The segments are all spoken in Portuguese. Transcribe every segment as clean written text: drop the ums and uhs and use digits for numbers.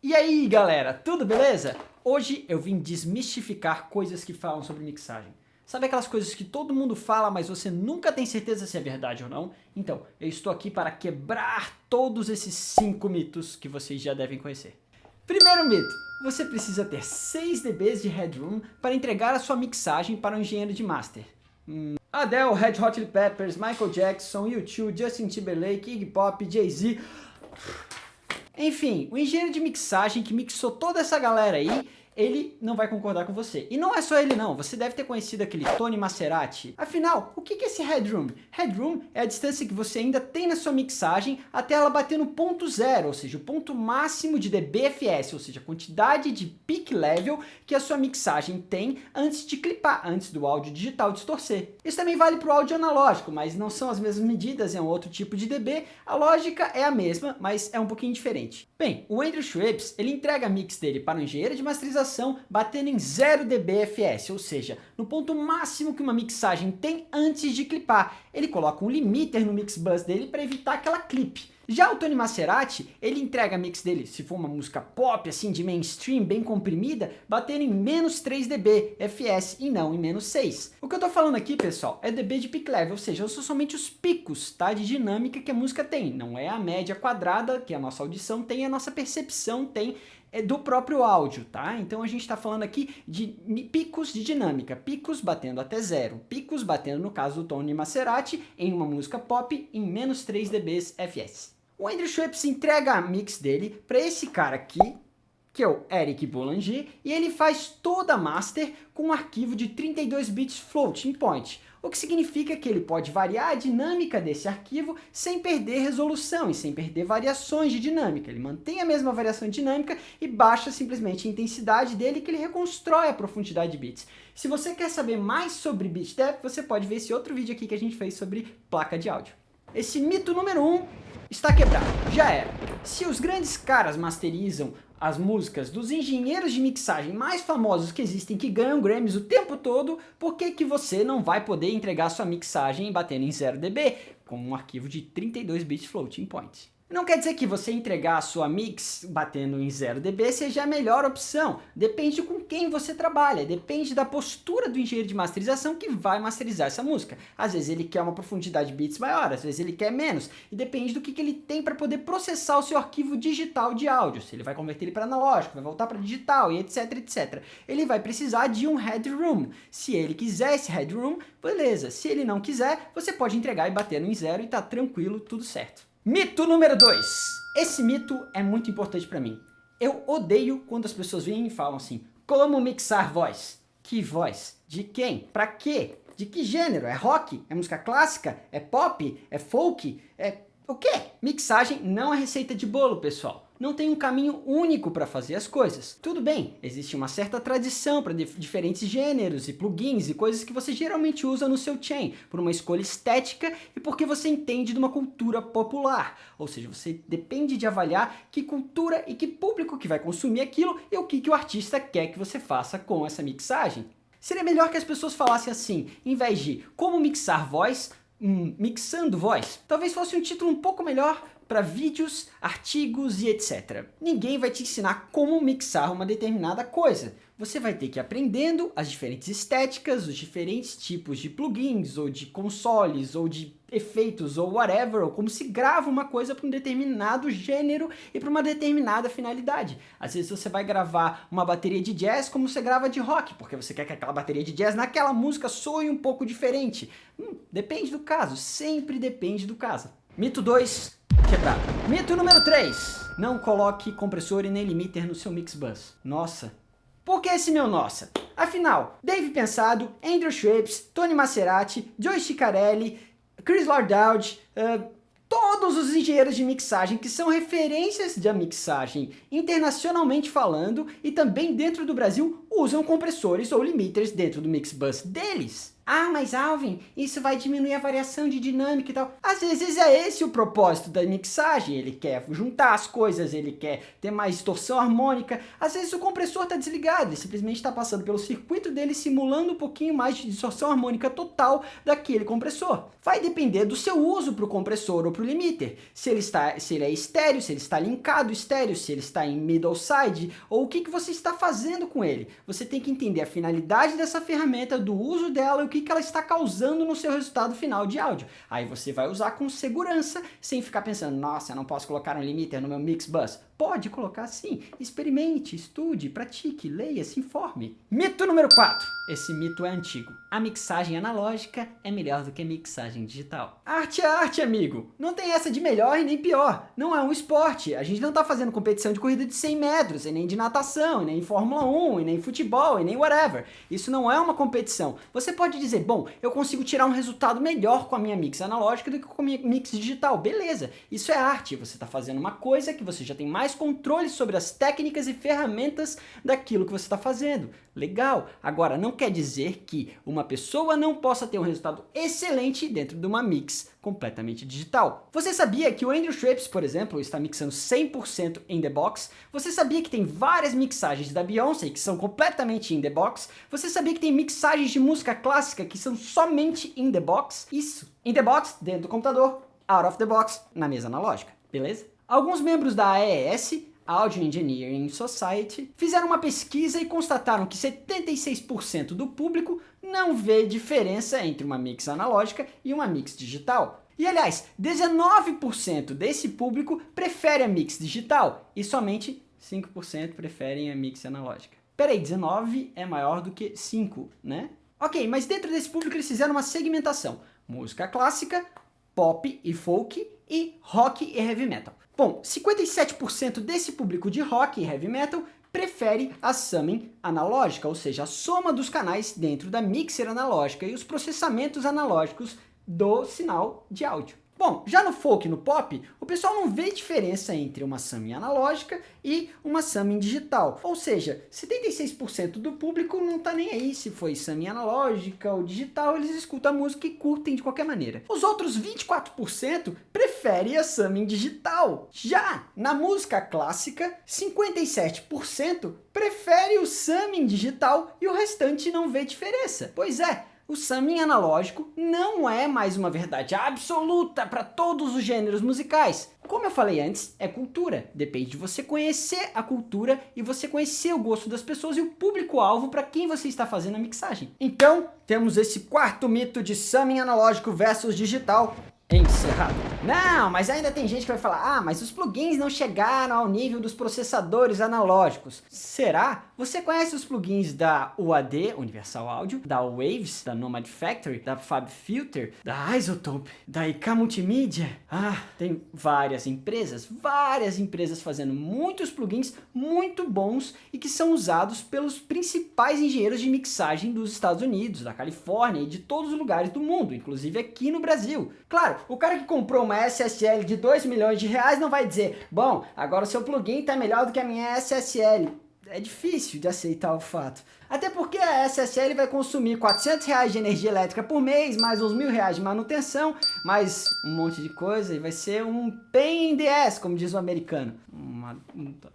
E aí galera, tudo beleza? Hoje eu vim desmistificar coisas que falam sobre mixagem. Sabe aquelas coisas que todo mundo fala, mas você nunca tem certeza se é verdade ou não? Então, eu estou aqui para quebrar todos esses 5 mitos que vocês já devem conhecer. Primeiro mito, você precisa ter 6 dBs de headroom para entregar a sua mixagem para um engenheiro de master. Adele, Red Hot Chili Peppers, Michael Jackson, U2, Justin Timberlake, Iggy Pop, Jay-Z... Enfim, o engenheiro de mixagem que mixou toda essa galera aí, ele não vai concordar com você. E não é só ele não, você deve ter conhecido aquele Tony Maserati. Afinal, o que é esse headroom? Headroom é a distância que você ainda tem na sua mixagem até ela bater no ponto zero, ou seja, o ponto máximo de dBFS, ou seja, a quantidade de peak level que a sua mixagem tem antes de clipar, antes do áudio digital distorcer. Isso também vale para o áudio analógico, mas não são as mesmas medidas, é um outro tipo de dB, a lógica é a mesma, mas é um pouquinho diferente. Bem, o Andrew Schweppes, ele entrega a mix dele para um engenheiro de masterização batendo em 0 dBFS, ou seja, no ponto máximo que uma mixagem tem antes de clipar. Ele coloca um limiter no mix bus dele para evitar aquela clip. Já o Tony Maserati, ele entrega a mix dele, se for uma música pop, assim, de mainstream, bem comprimida, batendo em menos 3 dBFS e não em menos 6. O que eu tô falando aqui, pessoal, é dB de peak level, ou seja, são somente os picos, tá, de dinâmica que a música tem. Não é a média quadrada que a nossa audição tem, a nossa percepção tem do próprio áudio, tá? Então a gente está falando aqui de picos de dinâmica, picos batendo até zero, picos batendo, no caso do Tony Maserati, em uma música pop, em menos 3 dBFS. O Andrew Schweppes entrega a mix dele para esse cara aqui, que é o Eric Boulanger, e ele faz toda a master com um arquivo de 32 bits floating point, o que significa que ele pode variar a dinâmica desse arquivo sem perder resolução e sem perder variações de dinâmica. Ele mantém a mesma variação de dinâmica e baixa simplesmente a intensidade dele, que ele reconstrói a profundidade de bits. Se você quer saber mais sobre bit depth, você pode ver esse outro vídeo aqui que a gente fez sobre placa de áudio. Esse mito número 1 está quebrado, já era. Se os grandes caras masterizam as músicas dos engenheiros de mixagem mais famosos que existem, que ganham Grammys o tempo todo, por que você não vai poder entregar sua mixagem batendo em 0 dB com um arquivo de 32 bits floating point? Não quer dizer que você entregar a sua mix batendo em 0 dB seja a melhor opção. Depende com quem você trabalha, depende da postura do engenheiro de masterização que vai masterizar essa música. Às vezes ele quer uma profundidade de bits maior, às vezes ele quer menos, e depende do que ele tem para poder processar o seu arquivo digital de áudio. Se ele vai converter ele para analógico, vai voltar para digital e etc, etc. Ele vai precisar de um headroom. Se ele quiser esse headroom, beleza. Se ele não quiser, você pode entregar e bater em 0 e tá tranquilo, tudo certo. Mito número 2. Esse mito é muito importante para mim. Eu odeio quando as pessoas vêm e falam assim: como mixar voz? Que voz? De quem? Pra quê? De que gênero? É rock? É música clássica? É pop? É folk? É o quê? Mixagem não é receita de bolo, pessoal. Não tem um caminho único para fazer as coisas. Tudo bem, existe uma certa tradição para diferentes gêneros e plugins e coisas que você geralmente usa no seu chain, por uma escolha estética e porque você entende de uma cultura popular. Ou seja, você depende de avaliar que cultura e que público que vai consumir aquilo e o que o artista quer que você faça com essa mixagem. Seria melhor que as pessoas falassem assim, em vez de como mixar voz, mixando voz. Talvez fosse um título um pouco melhor para vídeos, artigos e etc. Ninguém vai te ensinar como mixar uma determinada coisa. Você vai ter que ir aprendendo as diferentes estéticas, os diferentes tipos de plugins, ou de consoles, ou de efeitos, ou whatever, ou como se grava uma coisa para um determinado gênero e para uma determinada finalidade. Às vezes você vai gravar uma bateria de jazz como você grava de rock, porque você quer que aquela bateria de jazz naquela música soe um pouco diferente. Depende do caso, sempre depende do caso. Mito 2. Quebrado. Mito número 3. Não coloque compressor e nem limiter no seu mix bus. Nossa. Por que esse meu nossa? Afinal, Dave Pensado, Andrew Schweppes, Tony Maserati, Joe Ciccarelli, Chris Lord-Alge, todos os engenheiros de mixagem que são referências da mixagem internacionalmente falando e também dentro do Brasil usam compressores ou limiters dentro do mix bus deles. Ah, mas Alvin, isso vai diminuir a variação de dinâmica e tal. Às vezes é esse o propósito da mixagem, ele quer juntar as coisas, ele quer ter mais distorção harmônica. Às vezes o compressor está desligado, ele simplesmente está passando pelo circuito dele simulando um pouquinho mais de distorção harmônica total daquele compressor. Vai depender do seu uso para o compressor ou para o limiter. Se ele é estéreo, se ele está linkado estéreo, se ele está em middle side, ou o que você está fazendo com ele. Você tem que entender a finalidade dessa ferramenta, do uso dela e o que ela está causando no seu resultado final de áudio. Aí você vai usar com segurança, sem ficar pensando, nossa, eu não posso colocar um limiter no meu mix bus. Pode colocar sim, experimente, estude, pratique, leia, se informe. Mito número 4. Esse mito é antigo. A mixagem analógica é melhor do que a mixagem digital. Arte é arte, amigo. Não tem essa de melhor e nem pior. Não é um esporte. A gente não tá fazendo competição de corrida de 100 metros, e nem de natação, e nem Fórmula 1, e nem futebol, e nem whatever. Isso não é uma competição. Você pode dizer, bom, eu consigo tirar um resultado melhor com a minha mix analógica do que com a minha mix digital. Beleza, isso é arte. Você tá fazendo uma coisa que você já tem mais controle sobre as técnicas e ferramentas daquilo que você está fazendo. Legal. Agora, não quer dizer que uma pessoa não possa ter um resultado excelente dentro de uma mix completamente digital. Você sabia que o Andrew Schweppes, por exemplo, está mixando 100% in the box? Você sabia que tem várias mixagens da Beyoncé que são completamente in the box? Você sabia que tem mixagens de música clássica que são somente in the box? Isso. In the box, dentro do computador, out of the box, na mesa analógica. Beleza? Alguns membros da AES, Audio Engineering Society, fizeram uma pesquisa e constataram que 76% do público não vê diferença entre uma mix analógica e uma mix digital. E aliás, 19% desse público prefere a mix digital e somente 5% preferem a mix analógica. Peraí, 19 é maior do que 5, né? Ok, mas dentro desse público eles fizeram uma segmentação. Música clássica, pop e folk e rock e heavy metal. Bom, 57% desse público de rock e heavy metal prefere a summing analógica, ou seja, a soma dos canais dentro da mixer analógica e os processamentos analógicos do sinal de áudio. Bom, já no folk e no pop, o pessoal não vê diferença entre uma summing analógica e uma summing digital. Ou seja, 76% do público não tá nem aí se foi summing analógica ou digital, eles escutam a música e curtem de qualquer maneira. Os outros 24% preferem a summing digital. Já na música clássica, 57% prefere o summing digital e o restante não vê diferença. Pois é, o summing analógico não é mais uma verdade absoluta para todos os gêneros musicais. Como eu falei antes, é cultura. Depende de você conhecer a cultura e você conhecer o gosto das pessoas e o público-alvo para quem você está fazendo a mixagem. Então, temos esse quarto mito de summing analógico versus digital encerrado. Não, mas ainda tem gente que vai falar, ah, mas os plugins não chegaram ao nível dos processadores analógicos. Será? Você conhece os plugins da UAD, Universal Audio, da Waves, da Nomad Factory, da FabFilter, da Isotope, da IK Multimedia? Ah, tem várias empresas fazendo muitos plugins muito bons e que são usados pelos principais engenheiros de mixagem dos Estados Unidos, da Califórnia e de todos os lugares do mundo, inclusive aqui no Brasil. Claro, o cara que comprou uma SSL de 2 milhões de reais não vai dizer, bom, agora o seu plugin está melhor do que a minha SSL. É difícil de aceitar o fato. Até porque a SSL vai consumir 400 reais de energia elétrica por mês, mais uns R$1.000 de manutenção, mais um monte de coisa, e vai ser um pain in the ass, como diz o americano. Uma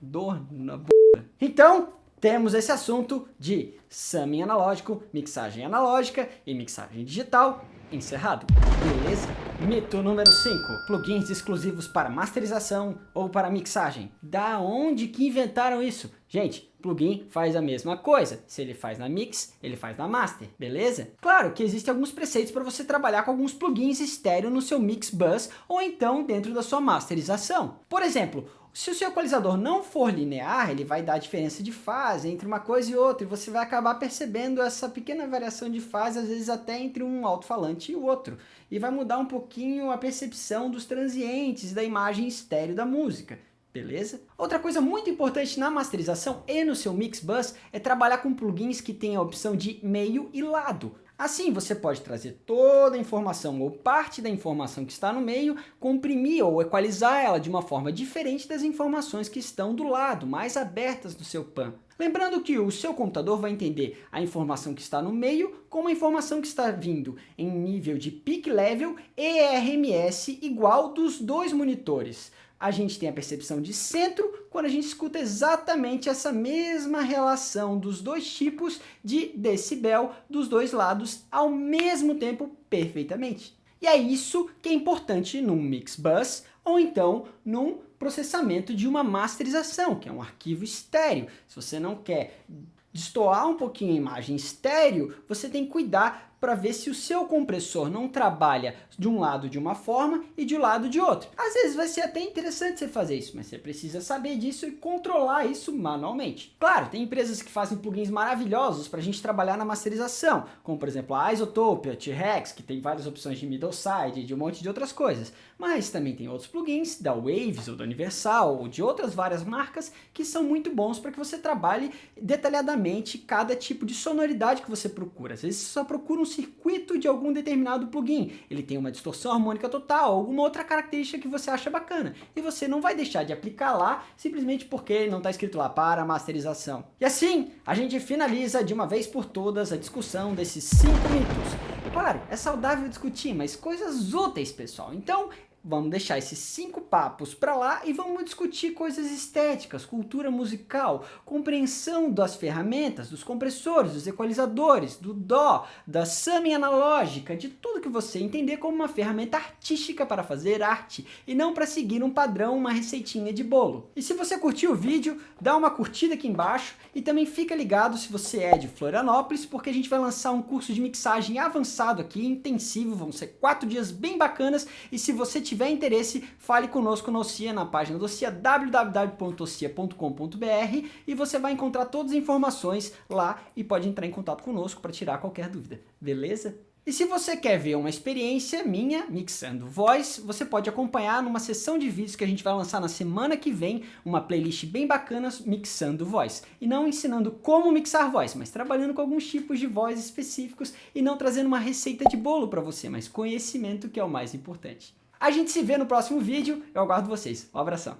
dor na b****. Então, temos esse assunto de summing analógico, mixagem analógica e mixagem digital encerrado. Beleza? Mito número 5. Plugins exclusivos para masterização ou para mixagem. Da onde que inventaram isso? Gente, plugin faz a mesma coisa. Se ele faz na mix, ele faz na master, beleza? Claro que existem alguns preceitos para você trabalhar com alguns plugins estéreo no seu mix bus ou então dentro da sua masterização. Por exemplo, se o seu equalizador não for linear, ele vai dar diferença de fase entre uma coisa e outra, e você vai acabar percebendo essa pequena variação de fase, às vezes até entre um alto-falante e o outro, e vai mudar um pouquinho a percepção dos transientes da imagem estéreo da música. Beleza? Outra coisa muito importante na masterização e no seu mix bus é trabalhar com plugins que têm a opção de meio e lado. Assim, você pode trazer toda a informação ou parte da informação que está no meio, comprimir ou equalizar ela de uma forma diferente das informações que estão do lado, mais abertas do seu PAN. Lembrando que o seu computador vai entender a informação que está no meio como a informação que está vindo em nível de peak level e RMS igual dos dois monitores. A gente tem a percepção de centro quando a gente escuta exatamente essa mesma relação dos dois tipos de decibel dos dois lados ao mesmo tempo perfeitamente. E é isso que é importante num mix bus ou então num processamento de uma masterização, que é um arquivo estéreo. Se você não quer destoar um pouquinho a imagem estéreo, você tem que cuidar para ver se o seu compressor não trabalha de um lado de uma forma e de um lado de outro. Às vezes vai ser até interessante você fazer isso, mas você precisa saber disso e controlar isso manualmente. Claro, tem empresas que fazem plugins maravilhosos para a gente trabalhar na masterização, como por exemplo a Isotope, a T-Rex, que tem várias opções de middle side e de um monte de outras coisas. Mas também tem outros plugins da Waves ou da Universal ou de outras várias marcas que são muito bons para que você trabalhe detalhadamente cada tipo de sonoridade que você procura. Às vezes você só procura um circuito de algum determinado plugin. Ele tem uma distorção harmônica total, alguma outra característica que você acha bacana. E você não vai deixar de aplicar lá simplesmente porque não está escrito lá para masterização. E assim, a gente finaliza de uma vez por todas a discussão desses 5 mitos. Claro, é saudável discutir, mas coisas úteis, pessoal. Então, vamos deixar esses 5 papos para lá e vamos discutir coisas estéticas, cultura musical, compreensão das ferramentas, dos compressores, dos equalizadores, do DAW, da summing analógica, de tudo que você entender como uma ferramenta artística para fazer arte e não para seguir um padrão, uma receitinha de bolo. E se você curtiu o vídeo, dá uma curtida aqui embaixo e também fica ligado se você é de Florianópolis, porque a gente vai lançar um curso de mixagem avançado aqui, intensivo, vão ser 4 dias bem bacanas e se você tiver interesse, fale conosco no Ossia, na página do Ossia, www.ossia.com.br e você vai encontrar todas as informações lá e pode entrar em contato conosco para tirar qualquer dúvida, beleza? E se você quer ver uma experiência minha mixando voz, você pode acompanhar numa sessão de vídeos que a gente vai lançar na semana que vem, uma playlist bem bacana mixando voz. E não ensinando como mixar voz, mas trabalhando com alguns tipos de voz específicos e não trazendo uma receita de bolo para você, mas conhecimento que é o mais importante. A gente se vê no próximo vídeo, eu aguardo vocês. Um abração.